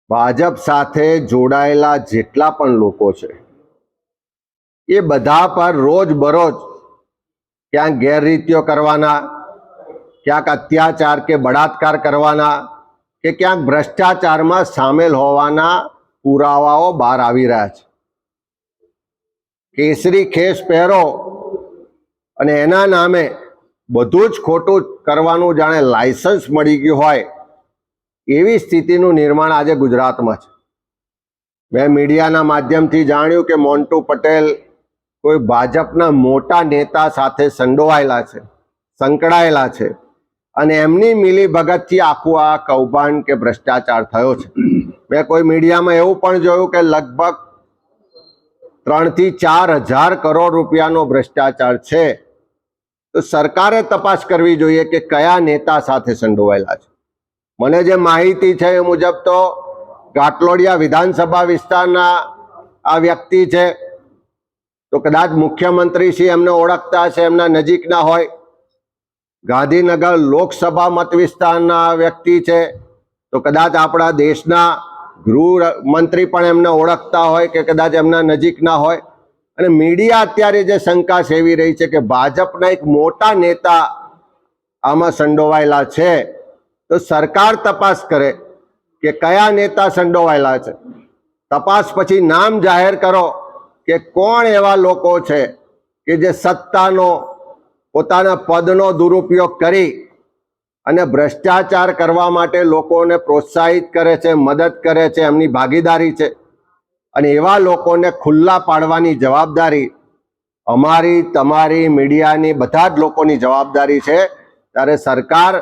ભાજપ સાથે જોડાયેલા જેટલા પણ લોકો છે એ બધા પર રોજબરોજ ક્યાંક ગેરરીતિઓ કરવાના, ક્યાંક અત્યાચાર કે બળાત્કાર કરવાના કે ક્યાંક ભ્રષ્ટાચારમાં સામેલ હોવાના પુરાવાઓ બહાર આવી રહ્યા છે. કેસરી ખેસ પહેરો અને એના નામે બધું જ ખોટું કરવાનું જાણે લાયસન્સ મળી ગયું હોય એવી સ્થિતિનું નિર્માણ આજે ગુજરાતમાં છે. મેં મીડિયાના માધ્યમથી જાણ્યું કે મોન્ટુ પટેલ કોઈ ભાજપના મોટા નેતા સાથે સંકળાયેલા છે અને એમની મિલીભગતથી આખું આ કૌભાંડ કે ભ્રષ્ટાચાર થયો છે. મેં કોઈ મીડિયામાં એવું પણ જોયું કે લગભગ 3 થી 4 હજાર કરોડ રૂપિયાનો ભ્રષ્ટાચાર છે. તો સરકારે તપાસ કરવી જોઈએ કે કયા નેતા સાથે સંડોવાયેલા છે. મને જે માહિતી છે એ મુજબ તો ઘાટલોડિયા વિધાનસભા વિસ્તારના આ વ્યક્તિ છે, તો કદાચ મુખ્યમંત્રી શ્રી એમને ઓળખતા હશે, એમના નજીકના હોય. ગાંધીનગર લોકસભા મત વિસ્તારના વ્યક્તિ છે, તો કદાચ આપણા દેશના ગૃહમંત્રી પણ એમને ઓળખતા હોય કે કદાચ એમના નજીકના હોય. અને મીડિયા અત્યારે જે શંકા સેવી રહી છે કે ભાજપના એક મોટા નેતા આમાં સંડોવાયેલા છે, તો સરકાર તપાસ કરે કે કયા નેતા સંડોવાયેલા છે. તપાસ પછી નામ જાહેર કરો કે કોણ એવા લોકો છે કે જે સત્તાનો, પોતાના પદનો દુરુપયોગ કરી અને ભ્રષ્ટાચાર કરવા માટે લોકોને પ્રોત્સાહિત કરે છે, મદદ કરે છે, એમની ભાગીદારી છે. અને એવા લોકોને ખુલ્લા પાડવાની જવાબદારી અમારી, તમારી, મીડિયાની, બધા જ લોકોની જવાબદારી છે. ત્યારે સરકાર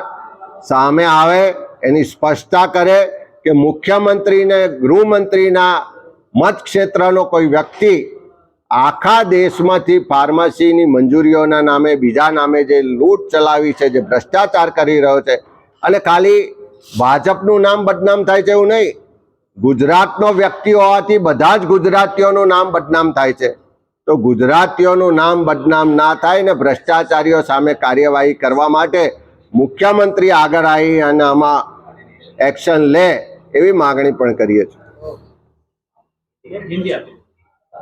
સામે આવે, એની સ્પષ્ટતા કરે કે મુખ્યમંત્રીને, ગૃહમંત્રીના મતક્ષેત્રનો કોઈ વ્યક્તિ આખા દેશમાંથી ફાર્મસીની મંજૂરીઓના નામે, બીજા નામે જે લૂંટ ચલાવી છે, જે ભ્રષ્ટાચાર કરી રહ્યો છે, અને ખાલી ભાજપનું નામ બદનામ થાય છે એવું નહીં, ગુજરાતનો વ્યક્તિ હોવાથી બધા જ ગુજરાતીઓનું નામ બદનામ થાય છે. તો ગુજરાતીઓનું નામ બદનામ ના થાય ને ભ્રષ્ટાચારીઓ સામે કાર્યવાહી કરવા માટે મુખ્યમંત્રી આગળ આવી અને આમાં એક્શન લે એવી માગણી પણ કરીએ છીએ.